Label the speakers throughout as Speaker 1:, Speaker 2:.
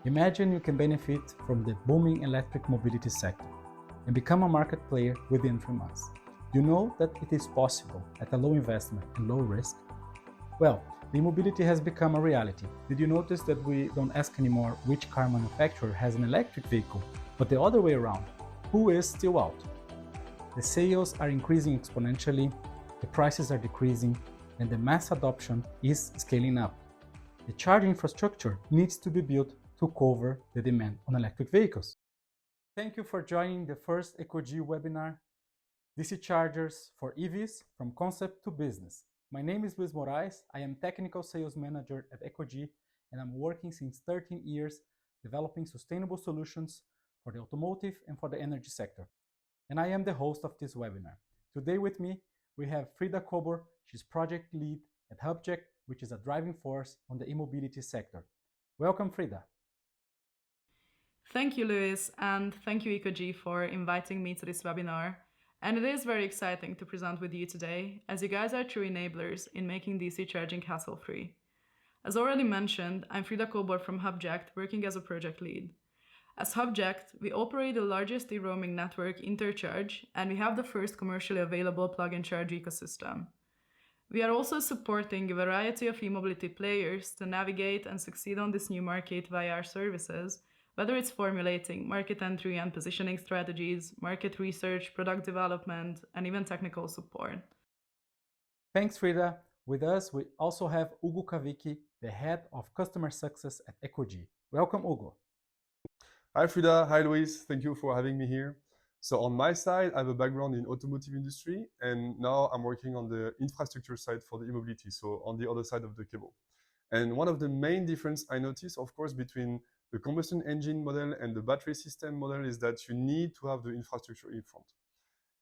Speaker 1: Imagine you can benefit from the booming electric mobility sector and become a market player within 3 months. You know that it is possible at a low investment and low risk? Well, the mobility has become a reality. Did you notice that we don't ask anymore which car manufacturer has an electric vehicle, but the other way around, who is still out? The sales are increasing exponentially, the prices are decreasing, and the mass adoption is scaling up. The charging infrastructure needs to be built to cover the demand on electric vehicles. Thank you for joining the first EcoG webinar, DC Chargers for EVs from Concept to Business. My name is Luis Moraes. I am Technical Sales Manager at EcoG, and I'm working since 13 years developing sustainable solutions for the automotive and for the energy sector. And I am the host of this webinar. Today with me, we have Frida Kobor. She's project lead at Hubject, which is a driving force on the e-mobility sector. Welcome, Frida.
Speaker 2: Thank you, Luis, and thank you, EcoG, for inviting me to this webinar. And it is very exciting to present with you today, as you guys are true enablers in making DC charging hassle-free. As already mentioned, I'm Frida Kobor from Hubject, working as a project lead. As Hubject, we operate the largest e-roaming network, Intercharge, and we have the first commercially available plug-and charge ecosystem. We are also supporting a variety of e-mobility players to navigate and succeed on this new market via our services, whether it's formulating market entry and positioning strategies, market research, product development, and even technical support.
Speaker 1: Thanks, Frida. With us, we also have Ugo Kavicki, the head of customer success at EcoG. Welcome, Ugo.
Speaker 3: Hi, Frida. Hi, Luis. Thank you for having me here. So on my side, I have a background in automotive industry, and now I'm working on the infrastructure side for the e-mobility, so on the other side of the cable. And one of the main differences I notice, of course, between the combustion engine model and the battery system model is that you need to have the infrastructure in front.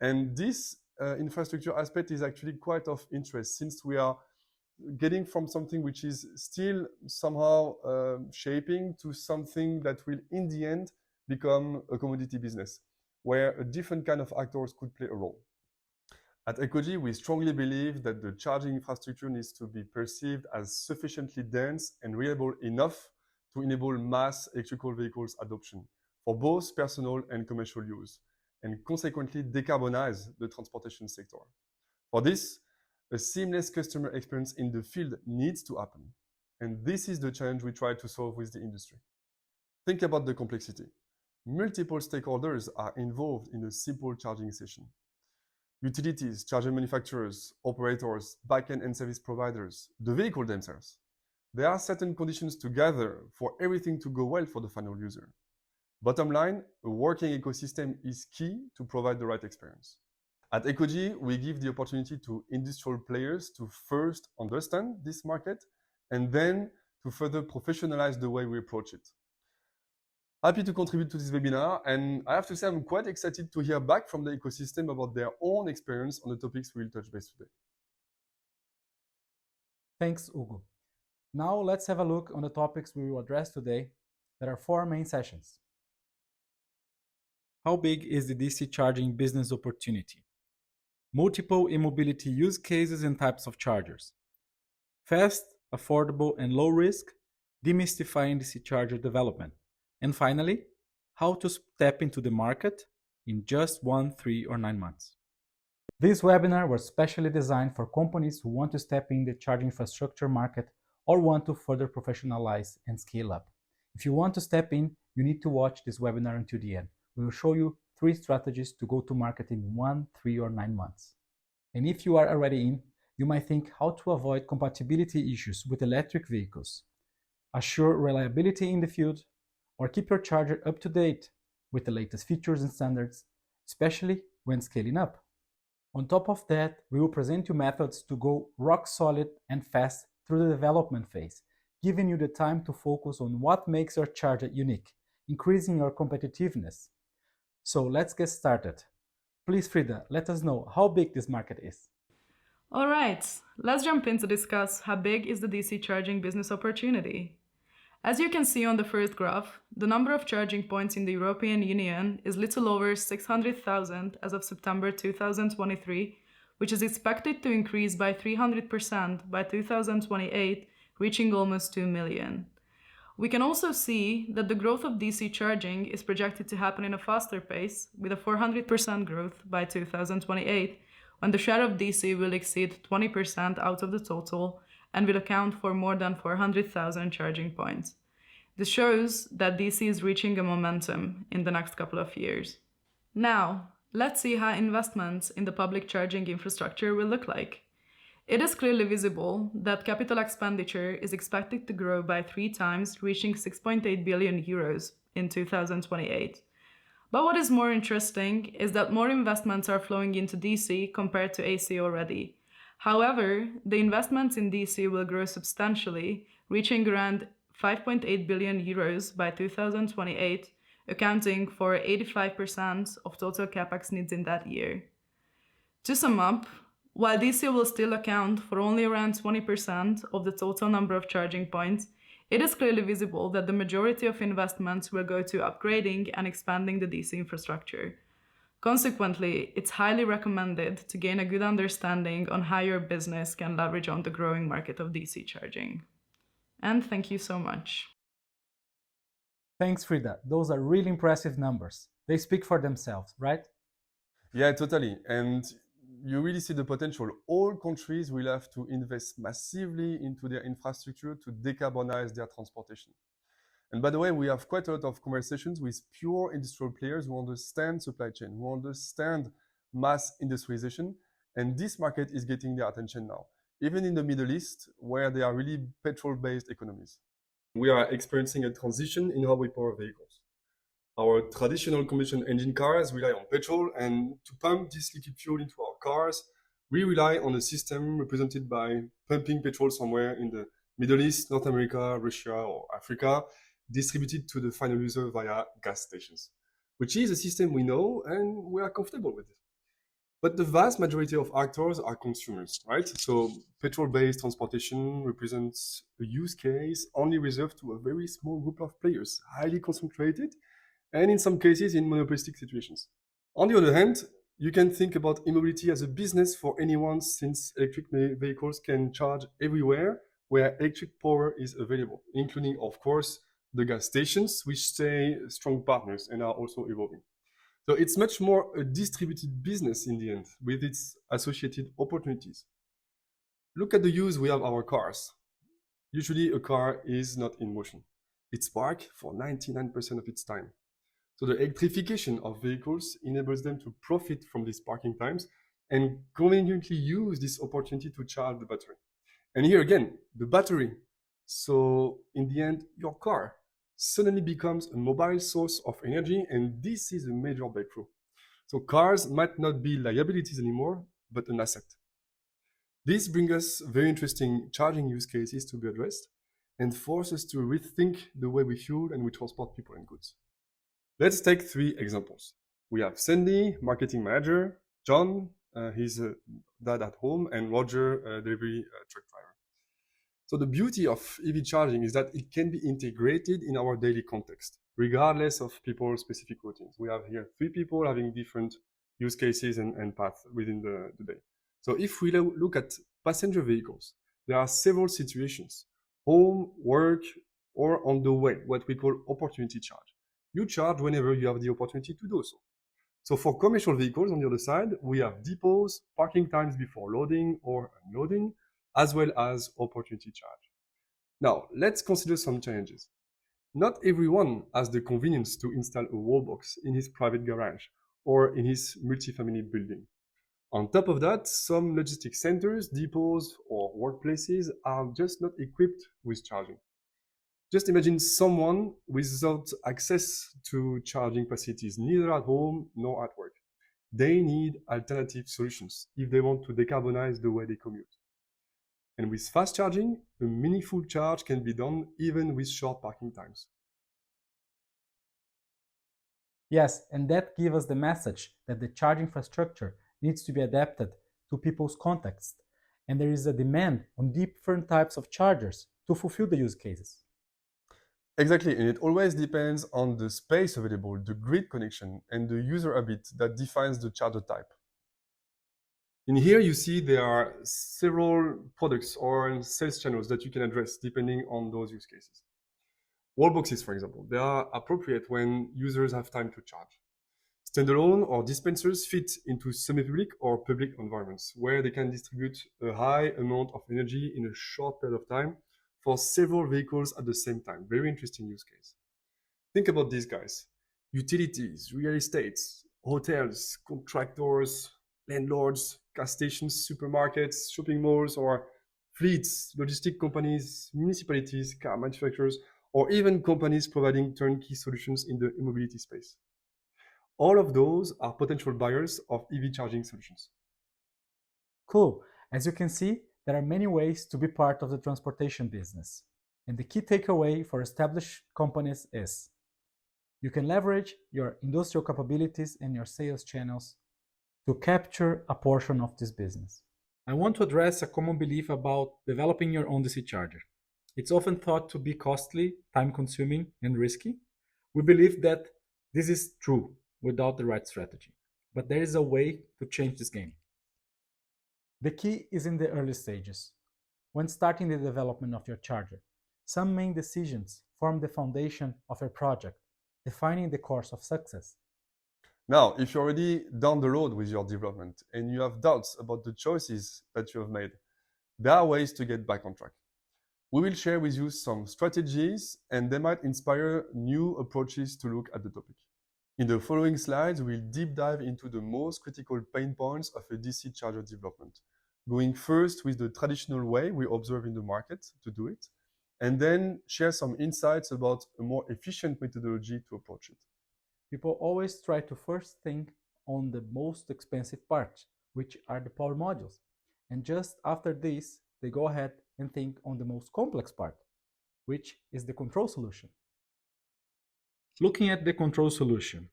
Speaker 3: And this infrastructure aspect is actually quite of interest, since we are getting from something which is still somehow shaping to something that will in the end become a commodity business, where a different kind of actors could play a role. At EcoG, we strongly believe that the charging infrastructure needs to be perceived as sufficiently dense and reliable enough to enable mass electrical vehicles adoption for both personal and commercial use, and consequently decarbonize the transportation sector. For this, a seamless customer experience in the field needs to happen. And this is the challenge we try to solve with the industry. Think about the complexity. Multiple stakeholders are involved in a simple charging session. Utilities, charger manufacturers, operators, backend and service providers, the vehicle themselves. There are certain conditions to gather for everything to go well for the final user. Bottom line, a working ecosystem is key to provide the right experience. At EcoG, we give the opportunity to industrial players to first understand this market and then to further professionalize the way we approach it. Happy to contribute to this webinar, and I have to say I'm quite excited to hear back from the ecosystem about their own experience on the topics we'll touch base today.
Speaker 1: Thanks, Ugo. Now let's have a look on the topics we will address today. There are 4 main sessions. How big is the DC charging business opportunity? Multiple e-mobility use cases and types of chargers. Fast, affordable, and low risk, demystifying DC charger development. And finally, how to step into the market in just 1, 3, or 9 months. This webinar was specially designed for companies who want to step in the charging infrastructure market or want to further professionalize and scale up. If you want to step in, you need to watch this webinar until the end. We will show you 3 strategies to go to market in 1, 3, or 9 months. And if you are already in, you might think how to avoid compatibility issues with electric vehicles, assure reliability in the field, or keep your charger up to date with the latest features and standards, especially when scaling up. On top of that, we will present you methods to go rock solid and fast through the development phase, giving you the time to focus on what makes your charger unique, increasing your competitiveness. So let's get started. Please, Frida, let us know how big this market is.
Speaker 2: All right, let's jump in to discuss how big is the DC charging business opportunity. As you can see on the first graph, the number of charging points in the European Union is little over 600,000 as of September 2023, which is expected to increase by 300% by 2028, reaching almost 2 million. We can also see that the growth of DC charging is projected to happen in a faster pace, with a 400% growth by 2028, when the share of DC will exceed 20% out of the total and will account for more than 400,000 charging points. This shows that DC is reaching a momentum in the next couple of years. Now, let's see how investments in the public charging infrastructure will look like. It is clearly visible that capital expenditure is expected to grow by 3 times, reaching 6.8 billion euros in 2028. But what is more interesting is that more investments are flowing into DC compared to AC already. However, the investments in DC will grow substantially, reaching around 5.8 billion euros by 2028, accounting for 85% of total capex needs in that year. To sum up, while DC will still account for only around 20% of the total number of charging points, it is clearly visible that the majority of investments will go to upgrading and expanding the DC infrastructure. Consequently, it's highly recommended to gain a good understanding on how your business can leverage on the growing market of DC charging. And thank you so much.
Speaker 1: Thanks, Frida. Those are really impressive numbers. They speak for themselves, right?
Speaker 3: Yeah, totally. And you really see the potential. All countries will have to invest massively into their infrastructure to decarbonize their transportation. And by the way, we have quite a lot of conversations with pure industrial players who understand supply chain, who understand mass industrialization. And this market is getting their attention now, even in the Middle East, where they are really petrol-based economies. We are experiencing a transition in how we power vehicles. Our traditional combustion engine cars rely on petrol, and to pump this liquid fuel into our cars, we rely on a system represented by pumping petrol somewhere in the Middle East, North America, Russia, or Africa, distributed to the final user via gas stations, which is a system we know and we are comfortable with. But the vast majority of actors are consumers, right? So petrol-based transportation represents a use case only reserved to a very small group of players, highly concentrated, and in some cases in monopolistic situations. On the other hand, you can think about e-mobility as a business for anyone, since electric vehicles can charge everywhere where electric power is available, including, of course, the gas stations, which stay strong partners and are also evolving. So it's much more a distributed business in the end, with its associated opportunities. Look at the use we have our cars. Usually a car is not in motion. It's parked for 99% of its time. So the electrification of vehicles enables them to profit from these parking times and conveniently use this opportunity to charge the battery. And here again, the battery. So in the end, your car suddenly becomes a mobile source of energy, and this is a major breakthrough. So cars might not be liabilities anymore, but an asset. This brings us very interesting charging use cases to be addressed and force us to rethink the way we fuel and we transport people and goods. Let's take 3 examples. We have Sandy, marketing manager, John, he's a dad at home, and Roger, delivery truck driver. So the beauty of EV charging is that it can be integrated in our daily context, regardless of people's specific routines. We have here 3 people having different use cases and paths within the day. So if we look at passenger vehicles, there are several situations: home, work, or on the way, what we call opportunity charge. You charge whenever you have the opportunity to do so. So for commercial vehicles, on the other side, we have depots, parking times before loading or unloading, as well as opportunity charge. Now, let's consider some challenges. Not everyone has the convenience to install a wallbox in his private garage or in his multifamily building. On top of that, some logistics centers, depots, or workplaces are just not equipped with charging. Just imagine someone without access to charging facilities, neither at home nor at work. They need alternative solutions if they want to decarbonize the way they commute. And with fast charging, a meaningful charge can be done even with short parking times.
Speaker 1: Yes, and that gives us the message that the charging infrastructure needs to be adapted to people's context, and there is a demand on different types of chargers to fulfill the use cases.
Speaker 3: Exactly, and it always depends on the space available, the grid connection, and the user habit that defines the charger type. In here, you see there are several products or sales channels that you can address depending on those use cases. Wall boxes, for example, they are appropriate when users have time to charge. Standalone or dispensers fit into semi-public or public environments where they can distribute a high amount of energy in a short period of time for several vehicles at the same time. Very interesting use case. Think about these guys: utilities, real estates, hotels, contractors, landlords, gas stations, supermarkets, shopping malls, or fleets, logistic companies, municipalities, car manufacturers, or even companies providing turnkey solutions in the e-mobility space. All of those are potential buyers of EV charging solutions.
Speaker 1: Cool. As you can see, there are many ways to be part of the transportation business. And the key takeaway for established companies is you can leverage your industrial capabilities and your sales channels to capture a portion of this business. I want to address a common belief about developing your own DC charger. It's often thought to be costly, time-consuming, and risky. We believe that this is true without the right strategy, but there is a way to change this game. The key is in the early stages. When starting the development of your charger, some main decisions form the foundation of your project, defining the course of success.
Speaker 3: Now, if you're already down the road with your development and you have doubts about the choices that you have made, there are ways to get back on track. We will share with you some strategies, and they might inspire new approaches to look at the topic. In the following slides, we'll deep dive into the most critical pain points of a DC charger development, going first with the traditional way we observe in the market to do it, and then share some insights about a more efficient methodology to approach it.
Speaker 1: People always try to first think on the most expensive part, which are the power modules. And just after this, they go ahead and think on the most complex part, which is the control solution. Looking at the control solution,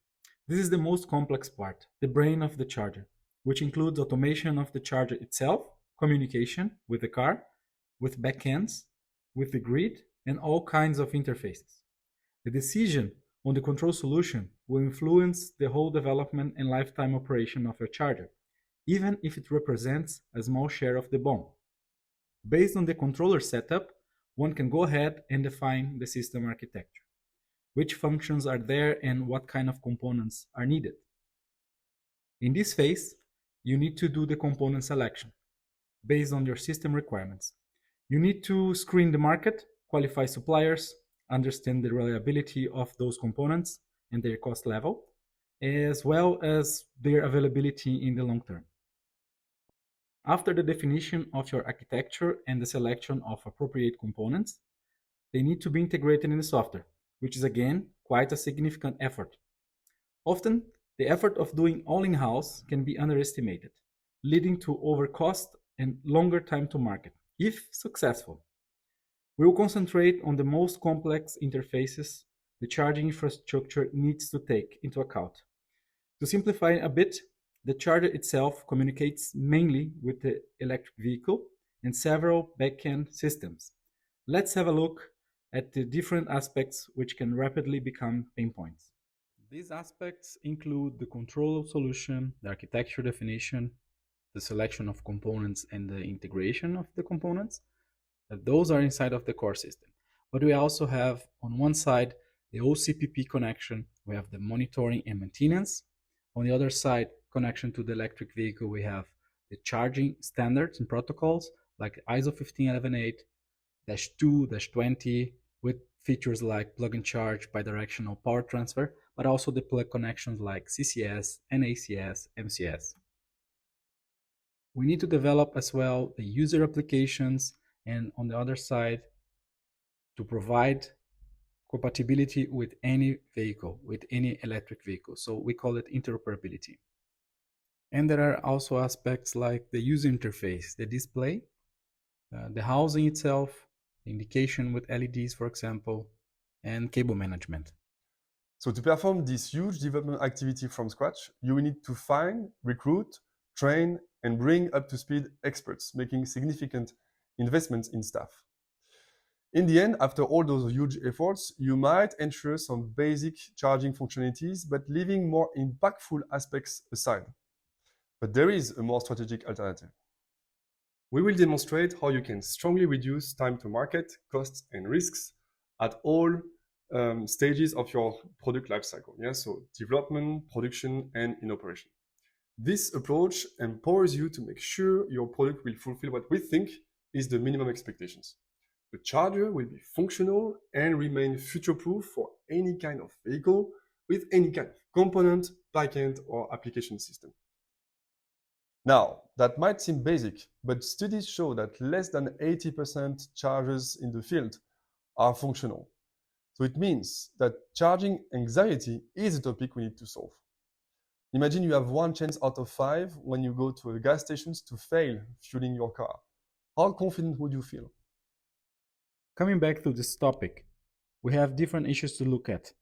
Speaker 1: this is the most complex part, the brain of the charger, which includes automation of the charger itself, communication with the car, with backends, with the grid, and all kinds of interfaces. The decision on the control solution will influence the whole development and lifetime operation of your charger, even if it represents a small share of the BOM. Based on the controller setup, one can go ahead and define the system architecture, which functions are there and what kind of components are needed. In this phase, you need to do the component selection based on your system requirements. You need to screen the market, qualify suppliers, understand the reliability of those components and their cost level, as well as their availability in the long term. After the definition of your architecture and the selection of appropriate components, they need to be integrated in the software, which is again quite a significant effort. Often, the effort of doing all in-house can be underestimated, leading to overcost and longer time to market, if successful. We will concentrate on the most complex interfaces the charging infrastructure needs to take into account. To simplify a bit, the charger itself communicates mainly with the electric vehicle and several back-end systems. Let's have a look at the different aspects which can rapidly become pain points. These aspects include the control solution, the architecture definition, the selection of components and the integration of the components. Those are inside of the core system. But we also have on one side the OCPP connection, we have the monitoring and maintenance. On the other side, connection to the electric vehicle, we have the charging standards and protocols like ISO 15118-2, -20, with features like plug and charge, bidirectional power transfer, but also the plug connections like CCS, NACS, MCS. We need to develop as well the user applications, and on the other side, to provide compatibility with any vehicle, with any electric vehicle. So we call it interoperability. And there are also aspects like the user interface, the display, the housing itself, the indication with LEDs, for example, and cable management.
Speaker 3: So to perform this huge development activity from scratch, you will need to find, recruit, train, and bring up to speed experts, making significant investments in staff. In the end, after all those huge efforts, you might ensure some basic charging functionalities, but leaving more impactful aspects aside. But there is a more strategic alternative. We will demonstrate how you can strongly reduce time to market, costs, and risks at all stages of your product lifecycle. Yeah, so development, production, and in operation. This approach empowers you to make sure your product will fulfill what we think is the minimum expectations. The charger will be functional and remain future-proof for any kind of vehicle with any kind of component, backend, or application system. Now, that might seem basic, but studies show that less than 80% chargers in the field are functional. So it means that charging anxiety is a topic we need to solve. Imagine you have one chance out of 5 when you go to a gas station to fail fueling your car. How confident would you feel?
Speaker 1: Coming back to this topic, we have different issues to look at.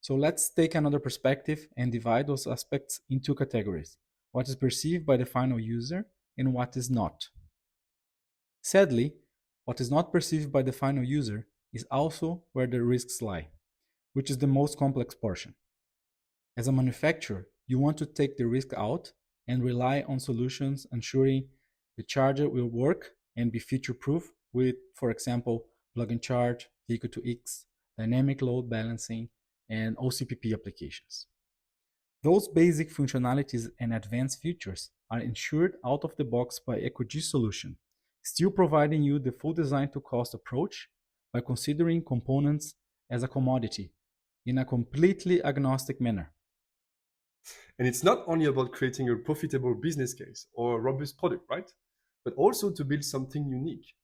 Speaker 1: So let's take another perspective and divide those aspects into 2 categories: what is perceived by the final user and what is not. Sadly, what is not perceived by the final user is also where the risks lie, which is the most complex portion. As a manufacturer, you want to take the risk out and rely on solutions ensuring the charger will work and be future-proof with, for example, plug and charge, vehicle-to-X, dynamic load balancing, and OCPP applications. Those basic functionalities and advanced features are ensured out of the box by EcoG solution, still providing you the full design to cost approach by considering components as a commodity in a completely agnostic manner.
Speaker 3: And it's not only about creating a profitable business case or a robust product, right? But also to build something unique.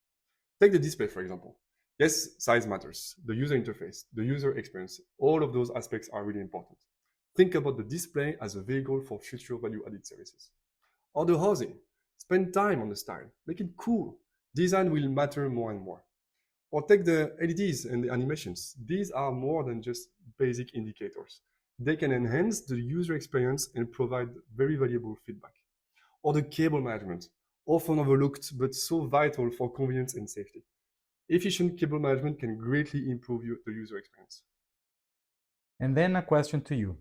Speaker 3: Take the display, for example. Yes, size matters. The user interface, the user experience, all of those aspects are really important. Think about the display as a vehicle for future value-added services. Or the housing. Spend time on the style. Make it cool. Design will matter more and more. Or take the LEDs and the animations. These are more than just basic indicators. They can enhance the user experience and provide very valuable feedback. Or the cable management, often overlooked but so vital for convenience and safety. Efficient cable management can greatly improve the user experience.
Speaker 1: And then a question to you.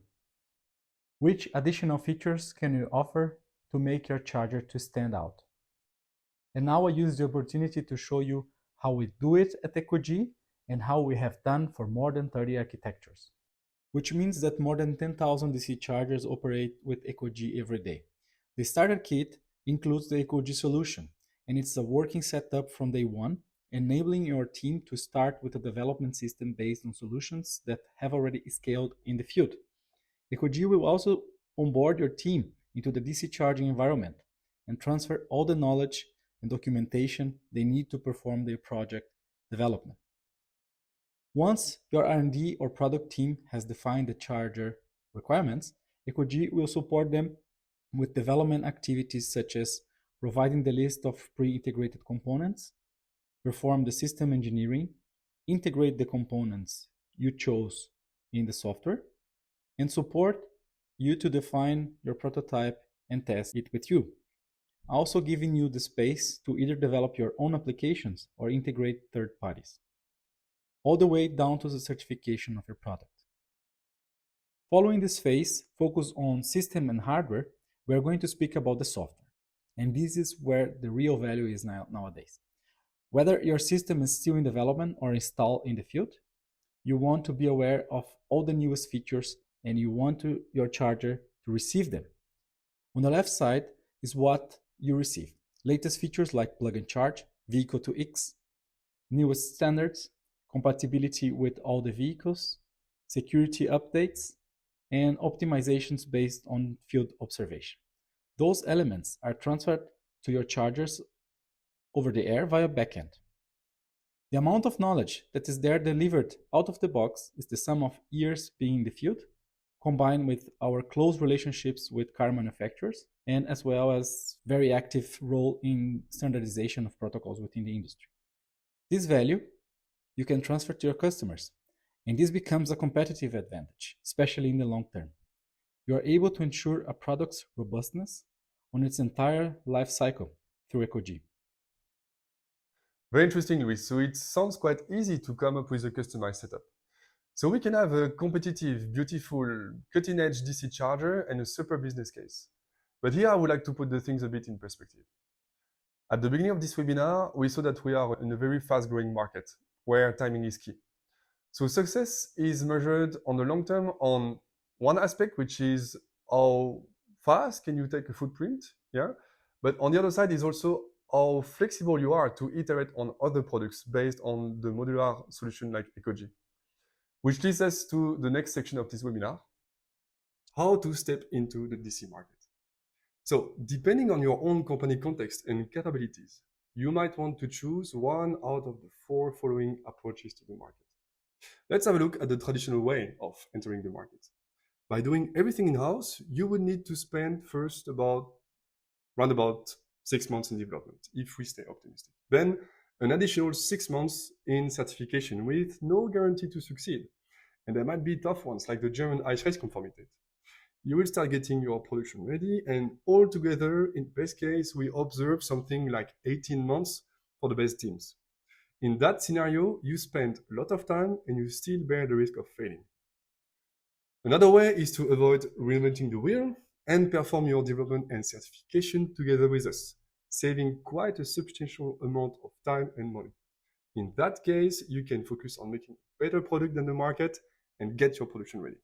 Speaker 1: Which additional features can you offer to make your charger to stand out? And now I use the opportunity to show you how we do it at EcoG and how we have done for more than 30 architectures, which means that more than 10,000 DC chargers operate with EcoG every day. The starter kit includes the EcoG solution, and it's a working setup from day one, enabling your team to start with a development system based on solutions that have already scaled in the field. EcoG will also onboard your team into the DC charging environment and transfer all the knowledge and documentation they need to perform their project development. Once your R&D or product team has defined the charger requirements, EcoG will support them with development activities such as providing the list of pre-integrated components, perform the system engineering, integrate the components you chose in the software, and support you to define your prototype and test it with you. Also giving you the space to either develop your own applications or integrate third parties, all the way down to the certification of your product. Following this phase, focus on system and hardware, we are going to speak about the software. And this is where the real value is nowadays. Whether your system is still in development or installed in the field, you want to be aware of all the newest features and you want your charger to receive them. On the left side is what you receive. Latest features like plug and charge, vehicle-to-X, newest standards, compatibility with all the vehicles, security updates, and optimizations based on field observation. Those elements are transferred to your chargers over the air via backend. The amount of knowledge that is there delivered out of the box is the sum of years being in the field, combined with our close relationships with car manufacturers, and as well as very active role in standardization of protocols within the industry. This value you can transfer to your customers, and this becomes a competitive advantage, especially in the long term. You are able to ensure a product's robustness on its entire life cycle through EcoG.
Speaker 3: Very interesting, Luis. So it sounds quite easy to come up with a customized setup. So we can have a competitive, beautiful, cutting-edge DC charger and a super business case. But here I would like to put the things a bit in perspective. At the beginning of this webinar, we saw that we are in a very fast-growing market where timing is key. So success is measured on the long term on one aspect, which is how fast can you take a footprint, yeah? But on the other side is also how flexible you are to iterate on other products based on the modular solution like EcoG. Which leads us to the next section of this webinar, how to step into the DC market. So depending on your own company context and capabilities, you might want to choose one out of the 4 following approaches to the market. Let's have a look at the traditional way of entering the market. By doing everything in-house, you would need to spend first around about 6 months in development, if we stay optimistic. Then an additional 6 months in certification with no guarantee to succeed. And there might be tough ones, like the German Eichrechtskonformität. You will start getting your production ready, and altogether, in best case, we observe something like 18 months for the best teams. In that scenario, you spend a lot of time and you still bear the risk of failing. Another way is to avoid reinventing the wheel and perform your development and certification together with us, saving quite a substantial amount of time and money. In that case, you can focus on making a better product than the market and get your production ready.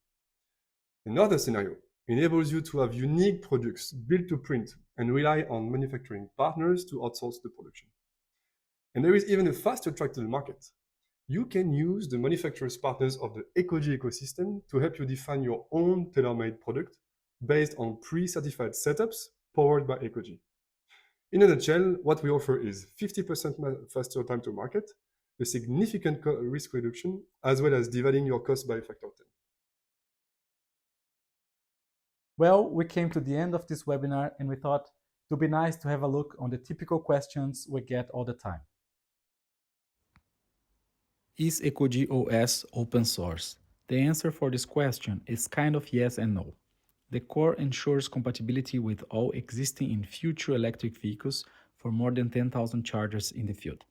Speaker 3: Another scenario enables you to have unique products built to print and rely on manufacturing partners to outsource the production. And there is even a faster track to the market. You can use the manufacturers partners of the EcoG ecosystem to help you define your own tailor-made product based on pre-certified setups powered by EcoG. In a nutshell, what we offer is 50% faster time to market, a significant risk reduction, as well as dividing your cost by a factor of 10.
Speaker 1: Well, we came to the end of this webinar and we thought it would be nice to have a look on the typical questions we get all the time. Is EcoG OS open source? The answer for this question is kind of yes and no. The core ensures compatibility with all existing and future electric vehicles for more than 10,000 chargers in the field,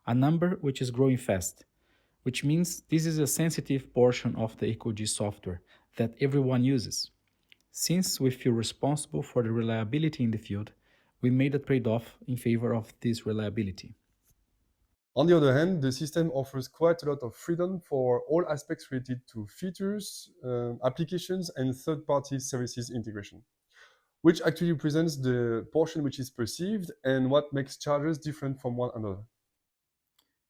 Speaker 1: a number which is growing fast, which means this is a sensitive portion of the EcoG software that everyone uses. Since we feel responsible for the reliability in the field, we made a trade-off in favor of this reliability.
Speaker 3: On the other hand, the system offers quite a lot of freedom for all aspects related to features, applications, and third-party services integration, which actually presents the portion which is perceived and what makes chargers different from one another.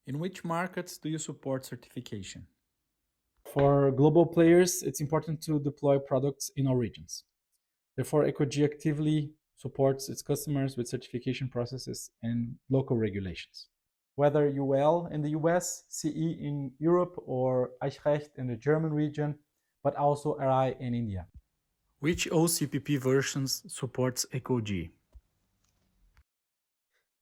Speaker 1: In which markets do you support certification? For global players, it's important to deploy products in all regions. Therefore, EcoG actively supports its customers with certification processes and local regulations. Whether UL in the US, CE in Europe, or Eichrecht in the German region, but also RI in India. Which OCPP versions supports EcoG?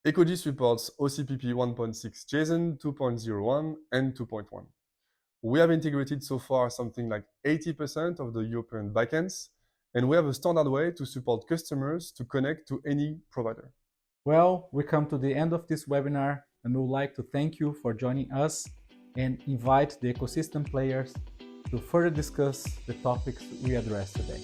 Speaker 3: EcoG supports OCPP 1.6 JSON, 2.01, and 2.1. We have integrated so far something like 80% of the European backends, and we have a standard way to support customers to connect to any provider.
Speaker 1: Well, we come to the end of this webinar, and we would like to thank you for joining us and invite the ecosystem players to further discuss the topics we addressed today.